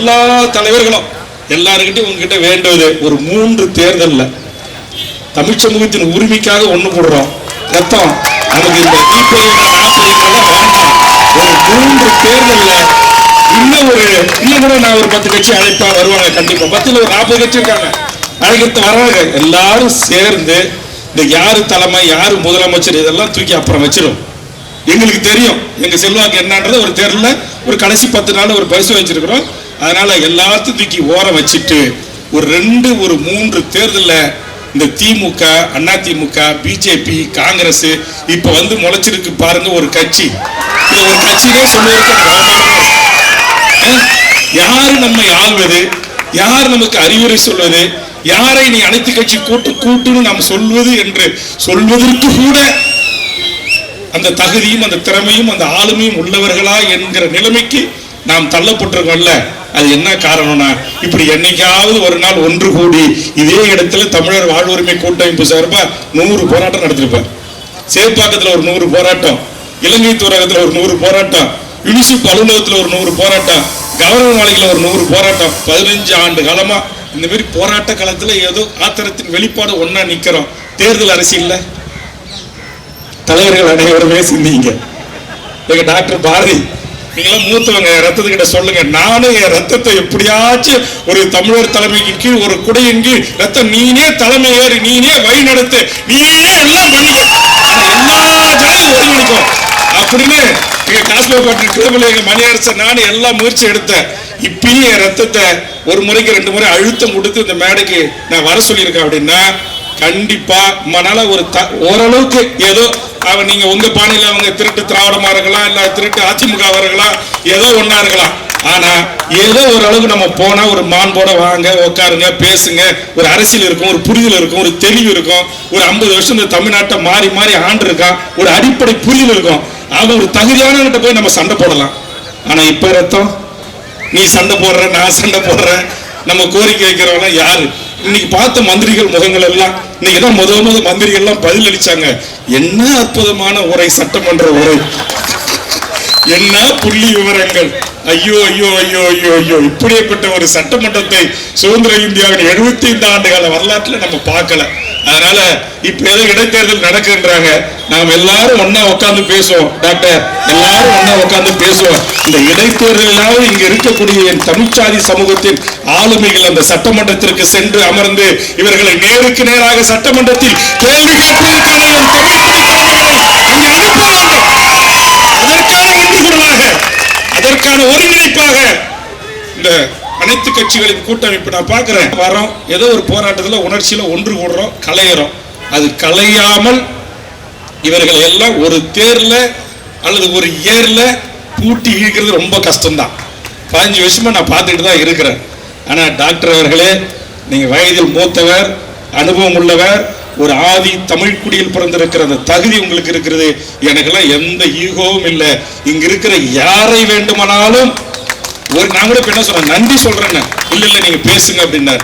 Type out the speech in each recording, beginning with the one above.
எல்லா தலைவர்களும் எல்லாருக்கிட்டையும் உங்ககிட்ட வேண்டுவது ஒரு 3 தேர்தல்ல தமிழ் சமூகத்தின் உரிமைக்காக ஒண்ணு போடுறோம். ரத்தம் நமக்கு இந்த வேண்டாம். ஒரு 3 தேர்தல்ல இன்னும் கூட நான் ஒரு 10 கட்சி அழைப்பா வருவாங்க. கண்டிப்பா 10ல ஒரு 40 கட்சி இருக்காங்க, அழைக்கிறது வராங்க. எல்லாரும் சேர்ந்து இந்த யாரு தலைமை யாரு முதலமைச்சர் இதெல்லாம் தூக்கி அப்புறம் வச்சிடும். எங்களுக்கு தெரியும் எங்க செல்வாக்கு என்னன்றது. ஒரு தேர்தலில் ஒரு கடைசி 10 நாள் ஒரு பரிசு வச்சிருக்கிறோம். அதனால எல்லாத்தையும் தூக்கி ஓரம் வச்சுட்டு ஒரு 3 தேர்தலில் இந்த திமுக, அதிமுக, பிஜேபி, காங்கிரஸ் இப்ப வந்து முளைச்சிருக்கு பாருங்க ஒரு கட்சி. ஒரு கட்சியே சொல்லுவது யாரு நம்மை ஆள்வது, யார் நமக்கு அறிவுரை சொல்வது, யாரை நீ அனைத்து கட்சி கூட்டுன்னு நாம் சொல்வது என்று சொல்வதற்கு கூட அந்த தகுதியும் அந்த திறமையும் அந்த ஆளுமையும் உள்ளவர்களா என்கிற நிலைமைக்கு நாம் தள்ளப்பட்டிருக்கோம்ல. அது என்ன காரணம்னா, இப்படி என்னைக்காவது ஒரு நாள் ஒன்று கூடி இதே இடத்துல தமிழர் வாழ்வுரிமை கூட்டமைப்பு சார்பா 100 போராட்டம் நடத்திருப்பார். சேப்பாக்கத்தில் ஒரு 100 போராட்டம், இலங்கை தூரகத்தில் ஒரு 100 போராட்டம், யூனிசிப் அலுவலகத்தில் ஒரு 100 போராட்டம், கவர்னர் மாளிகையில் ஒரு 100 போராட்டம். 15 ஆண்டு காலமா இந்த மாதிரி போராட்ட காலத்துல ஏதோ ஆத்திரத்தின் வெளிப்பாடு ஒன்னா நிக்கிறோம். தேர்தல் அரசியல்ல தலைவர்கள் அனைவருமே சிந்திங்க. எங்க டாக்டர் பாரதி, நீங்களாம் மூத்தவங்க, ரத்தத்துக்கிட்ட சொல்லுங்க. நானும் என் ரத்தத்தை எப்படியாச்சும் ஒரு தமிழர் தலைமைக்கு கீழ் ஒரு குடையின் கீழ் ரத்தம் நீனே தலைமை ஏறி நீனே வழி நடத்து நீனே எல்லாம் பண்ணிக்க, எல்லா ஜனங்களும் ஒருங்கிணைக்கும் அப்படின்னு எங்க காஸ்மோபாட்டு கிளம்பில் எங்க மணியரசன் நானும் எல்லாம் முயற்சி எடுத்தேன். இப்பயும் என் ரத்தத்தை ஒரு முறைக்கு 2 முறை அழுத்தம் கொடுத்து இந்த மேடைக்கு நான் வர சொல்லியிருக்கேன். அப்படின்னா கண்டிப்பா மனால ஓரளவுக்கு ஏதோ நீங்க உங்க பாணியில அவங்க திருட்டு திராவிடமா இருக்கலாம், இல்ல திருட்டு அதிமுக இருக்கலாம், ஏதோ ஒன்னா இருக்கலாம். ஆனா ஏதோ ஒரு அளவுக்கு நம்ம போனா ஒரு மாண்போட வாங்க, உட்காருங்க, பேசுங்க. ஒரு அரசியல் இருக்கும், ஒரு புரிதல் இருக்கும், ஒரு தெளிவு இருக்கும். ஒரு 50 வருஷம் இந்த தமிழ்நாட்டை மாறி மாறி ஆண்டு இருக்கான், ஒரு அடிப்படை புரிதல் இருக்கும். அவன் ஒரு தகுதியானவங்கிட்ட போய் நம்ம சண்டை போடலாம். ஆனா இப்ப ரத்தம் நீ சண்டை போடுற, நான் சண்டை போடுறேன், நம்ம கோரிக்கை வைக்கிறவங்க யாரு? இன்னைக்கு பார்த்த மந்திரிகள் முகங்கள் எல்லாம் இன்னைக்கு தான் முத மந்திரிகள் எல்லாம் பதில் அளிச்சாங்க. என்ன அற்புதமான உரை, சட்டமன்ற உரை, என்ன புள்ளி விவரங்கள். ஐயோ ஐயோ ஐயோ ஐயோ ஐயோ, இப்படிப்பட்ட ஒரு சட்டமன்றத்தை சுதந்திர இந்தியாவின் 75 ஆண்டு கால வரலாற்றுல நம்ம பார்க்கல. அதனால இப்ப ஏதோ இடைத்தேர்தல் நடக்குன்றாங்க, நாம் எல்லாரும் ஒன்னா உட்கார்ந்து பேசுவோம். டாக்டர், எல்லாரும் ஒன்னா உட்கார்ந்து பேசுவோம். இந்த இடைத்தேர்தலாவது இங்க இருக்கக்கூடிய என் தமிழ்ச்சாதி சமூகத்தின் ஆளுமைகள் அந்த சட்டமன்றத்திற்கு சென்று அமர்ந்து இவர்களை நேருக்கு நேராக சட்டமன்றத்தில் கேள்வி கேட்பதற்கான என் அதற்கான ஒருங்கிணைப்பாக இந்த அனைத்து கட்சிகளின் கூட்டமைப்பு நான் பார்க்கிறேன். வரோம், ஏதோ ஒரு போராட்டத்தில் உணர்ச்சியில ஒன்று கூடுறோம், கலையிறோம். அது கலையாமல் இவர்களை எல்லாம் ஒரு தேர்ல அல்லது ஒரு ஏர்ல பூட்டி இழுக்கிறது ரொம்ப கஷ்டம்தான். 15 வருஷமா நான் பார்த்துக்கிட்டு தான் இருக்கிறேன். ஆனா டாக்டர் அவர்களே, நீங்க வயதில் மூத்தவர், அனுபவம் உள்ளவர், ஒரு ஆதி தமிழ் குடியில் பிறந்திருக்கிற அந்த தகுதி உங்களுக்கு இருக்கிறது. எனக்கெல்லாம் எந்த ஈகோவும் இல்லை. இங்க இருக்கிற யாரை வேண்டுமானாலும் நான் கூட என்ன சொல்றேன், நன்றி சொல்றேன். இல்ல நீங்க பேசுங்க அப்படின்னாரு.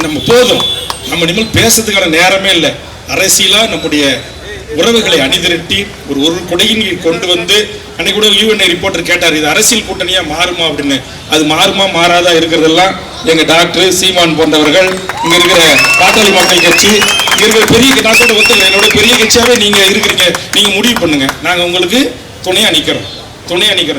நம்ம போதும், நம்ம இனிமேல் பேசுறதுக்கான நேரமே இல்லை. அரசியலா நம்முடைய உறவுகளை அணிதிரட்டி ஒரு கொடையின் கொண்டு வந்து, அன்னைக்கு கூட யூஎன்ஐ ரிப்போர்ட்டர் கேட்டார், இது அரசியல் கூட்டணியா மாறுமா அப்படின்னு. அது மாறுமா மாறாதா இருக்கிறதெல்லாம் எங்க டாக்டர் சீமான் போன்றவர்கள், இங்க இருக்கிற பாட்டாளி மக்கள் கட்சி, இங்க இருக்கிற பெரிய, நான் சொல்ற ஒத்துக்க, என்னோட பெரிய கட்சியாவே நீங்க இருக்கிறீங்க, நீங்க முடிவு பண்ணுங்க, நாங்க உங்களுக்கு துணையா நிக்கிறோம்.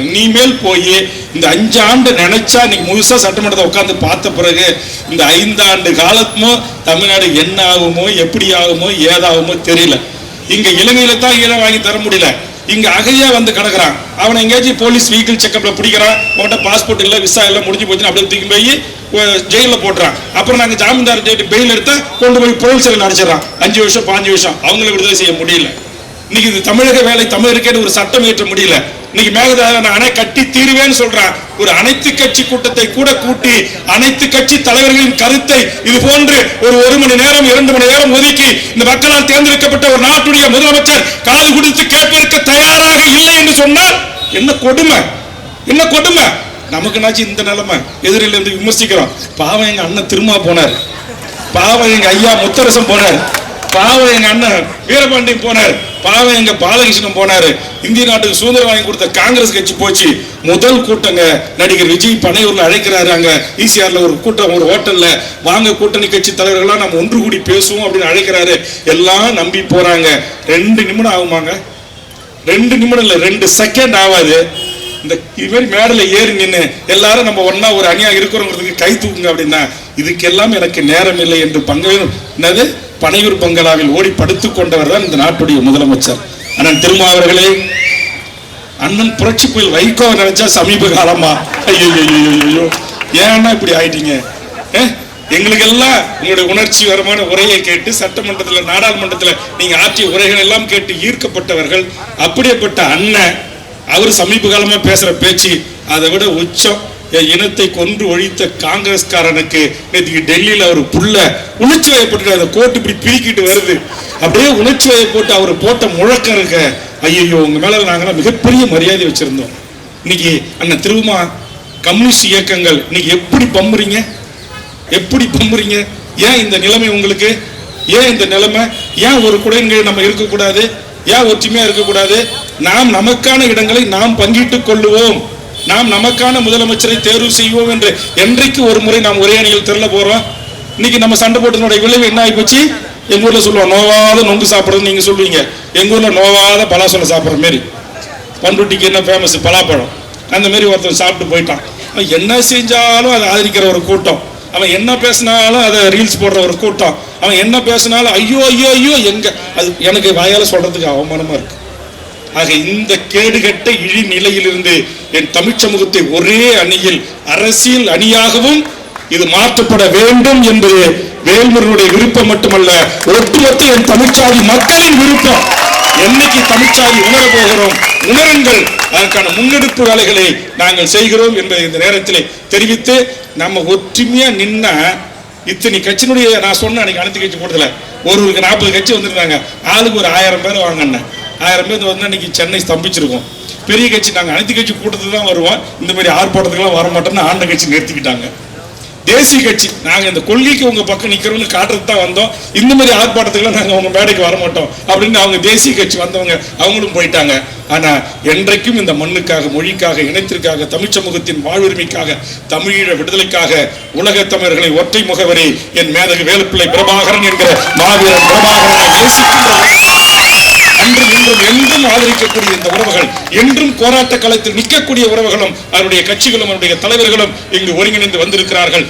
இனிமேல் போய் இந்த 5 ஆண்டு நினைச்சா நீங்க முழுசா சட்டமன்றத்தை உட்கார்ந்து பார்த்த பிறகு இந்த 5 ஆண்டு காலத்துமோ தமிழ்நாடு என்ன ஆகுமோ, எப்படி ஆகுமோ, ஏதாகுமோ தெரியல. இங்க இலங்கையில தான் ஈழம் வாங்கி தர முடியல. இங்க அகையா வந்து கிடக்குறான். அவனை எங்கேயாச்சும் போலீஸ் வெஹிக்கிள் செக்அப்ல பிடிக்கிறான், உங்கள்கிட்ட பாஸ்போர்ட் இல்லை, விசா எல்லாம் முடிஞ்சு போச்சுன்னு அப்படியே தூக்கி போய் ஜெயிலில் போட்டுறான். அப்புறம் நாங்கள் ஜாமீன்தார் பெயில் எடுத்தா கொண்டு போய் பொருள் சிறையில் அடைச்சிடறான். 5 வருஷம் 5 வருஷம் அவங்கள விடுதலை செய்ய முடியல. இன்னைக்கு இது தமிழக வேலை, தமிழருக்கே ஒரு சட்டம் ஏற்ற முடியல. இன்னைக்கு மேகதாது அணை கட்டி தீர்வேன்னு சொல்றான். ஒரு அனைத்து கட்சி கூட்டத்தை கூட கூட்டி அனைத்து கட்சி தலைவர்களின் கருத்தை இது போன்று ஒரு 1 மணி நேரம் 2 மணி நேரம் ஒதுக்கி இந்த மக்களால் தேர்ந்தெடுக்கப்பட்ட ஒரு நாட்டுடைய முதலமைச்சர் காது கொடுத்து கேட்பதற்கு தயாராக இல்லை என்று சொன்னால் என்ன கொடுமை, என்ன கொடுமை. நமக்குனாச்சும் இந்த நிலைமை. எதிரில இருந்து விமர்சிக்கிறோம். பாவம் எங்க அண்ணன் திரும்ப போனார், பாவம் எங்க ஐயா முத்தரசம் போனார், பாவம் எங்க அண்ணன் வீரபாண்டியன் போனார், பாவம் எங்க பாலகிருஷ்ணன் போனாரு. இந்திய நாட்டுக்கு சுதந்திரம் வாங்கி கொடுத்த காங்கிரஸ் கட்சி போச்சு. முதல் கூட்டங்க நடிகர் விஜய் பனையூர்ல அழைக்கிறாரு. அங்க ஈசிஆர்ல ஒரு கூட்டம், ஒரு ஹோட்டல்ல வாங்க கூட்டணி கட்சி தலைவர்களா நம்ம ஒன்று கூடி பேசுவோம் அப்படின்னு அழைக்கிறாரு. எல்லாம் நம்பி போறாங்க. 2 நிமிடம் ஆகுமாங்க? 2 நிமிடம் இல்ல, 2 செகண்ட் ஆகாது. இந்த மாதிரி மேடல ஏறி நின்று எல்லாரும் நம்ம ஒன்னா ஒரு அணியா இருக்கிறோங்கிறதுக்கு கை தூக்குங்க அப்படின்னா, இதுக்கெல்லாம் எனக்கு நேரம் இல்லை என்று என்னது பனையூர் பங்களாவில் ஓடி படுத்துக் கொண்டவர் தான் இந்த நாட்டுடைய முதலமைச்சர் அண்ணன் திருமாவர்களே. அண்ணன் புரட்சி புயல் வைகோ நினைச்சா சமீப காலமா ஐயோ ஏன்னா இப்படி ஆயிட்டீங்க. எங்களுக்கு எல்லாம் உங்களுடைய உணர்ச்சிகரமான உரையை கேட்டு சட்டமன்றத்தில் நாடாளுமன்றத்தில் நீங்க ஆற்றிய உரைகள் எல்லாம் கேட்டு ஈர்க்கப்பட்டவர்கள். அப்படியேப்பட்ட அண்ணன் அவர் சமீப காலமா பேசுற பேச்சு அதை விட உச்சம். இனத்தை கொன்று ஒழித்த காங்கிரஸ்காரனுக்கு நேற்று டெல்லியில ஒரு புள்ள உணர்ச்சி வயப்பட்டு அந்த கோட்டு இப்படி பிரிக்கிட்டு வருது. அப்படியே உணர்ச்சி வயப்போட்டு அவர் போட்ட முழக்கம் இருக்க, ஐயோ உங்க மேல நாங்களாம் மிகப்பெரிய மரியாதை வச்சிருந்தோம். இன்னைக்கு அண்ணன் திருமா கம்யூனிஸ்ட் இயக்கங்கள் இன்னைக்கு எப்படி பம்புறீங்க, எப்படி பம்புறீங்க? ஏன் இந்த நிலைமை உங்களுக்கு? ஏன் இந்த நிலைமை? ஏன் ஒரு குடைகள் நம்ம இருக்கக்கூடாது? ஏன் ஒற்றுமையா இருக்கக்கூடாது? நாம் நமக்கான இடங்களை நாம் பங்கிட்டுக் கொள்ளுவோம், நாம் நமக்கான முதலமைச்சரை தேர்வு செய்வோம் என்று என்றைக்கு ஒரு முறை நாம் ஒரே அணியில் திரள போறோம்? இன்னைக்கு நம்ம சண்டை போட்டதனுடைய விளைவு என்ன ஆகி போச்சு? எங்க ஊர்ல சொல்லுவோம் நோவாத நொங்கு சாப்பிடுறது, நீங்க சொல்லுவீங்க எங்க ஊர்ல நோவாத பலாசொலை சாப்பிடுற மாதிரி. பண்ருட்டிக்கு என்ன ஃபேமஸ்? பலாப்பழம். அந்த மாதிரி ஒருத்தர் சாப்பிட்டு போயிட்டான். என்ன செஞ்சாலும் அதை ஆதரிக்கிற ஒரு கூட்டம், அவன் என்ன பேசினாலும் அதை ரீல்ஸ் போடுற ஒரு கூட்டம், அவன் என்ன பேசினாலும் ஐயோ ஐயோ ஐயோ எங்க, அது எனக்கு வாயால சொல்றதுக்கு அவமானமா இருக்கு. ஆக இந்த கேடுகட்ட இழி நிலையிலிருந்து என் தமிழ் சமூகத்தை ஒரே அணியில் அரசியல் அணியாகவும் இது மாற்றப்பட வேண்டும் என்பது வேல்முருகனுடைய விருப்பம் மட்டுமல்ல, ஒட்டுமொத்த என் தமிழ்ச்சாதி மக்களின் விருப்பம். என்னைக்கு தமிழ்ச்சாதி உணர போகிறோம், உணருங்கள். அதற்கான முன்னெடுப்பு வேலைகளை நாங்கள் செய்கிறோம் என்பதை இந்த நேரத்தில் தெரிவித்து, நம்ம ஒற்றுமையா நின்ன இத்தனை கட்சியினுடைய நான் சொன்ன அன்னைக்கு அனைத்து கட்சி கூட்டத்தில் ஒருவருக்கு 40 கட்சி வந்திருந்தாங்க. ஆளுக்கு ஒரு 1000 பேர் வாங்கின 1000 பேர் வந்து இன்னைக்கு சென்னை ஸ்தம்பிச்சிருக்கோம். பெரிய கட்சி நாங்கள் அனைத்து கட்சி கூட்டத்துக்கு தான் வருவோம், இந்த மாதிரி ஆர்ப்பாட்டத்துக்குலாம் வர மாட்டோம்னு ஆண்ட கட்சி நிறுத்திக்கிட்டாங்க. தேசிய கட்சி நாங்கள் இந்த கொள்கைக்கு உங்க பக்கம் நிற்கிறோம்னு காட்டுறது தான் வந்தோம், இந்த மாதிரி ஆர்ப்பாட்டத்துக்குலாம் நாங்கள் உங்க மேடைக்கு வர மாட்டோம் அப்படின்னு அவங்க தேசிய கட்சி வந்தவங்க அவங்களும் போயிட்டாங்க. ஆனா என்றைக்கும் இந்த மண்ணுக்காக, மொழிக்காக, இனத்திற்காக, தமிழ் சமூகத்தின் வாழ்வுரிமைக்காக, தமிழீழ விடுதலைக்காக உலக தமிழர்களை ஒற்றை முகவரி என் மேதகு வேலுப்பிள்ளை பிரபாகரன் என்கிற மாவீரன் பிரபாகரனை நேசிக்கின்ற அன்றும் இன்றும் என்றும் ஆதரிக்கக்கூடிய இந்த உறவுகள், என்றும் போராட்ட களத்தில் நிற்கக்கூடிய உறவுகளும் அவருடைய கட்சிகளும் அவருடைய தலைவர்களும் இங்கு ஒருங்கிணைந்து வந்திருக்கிறார்கள்.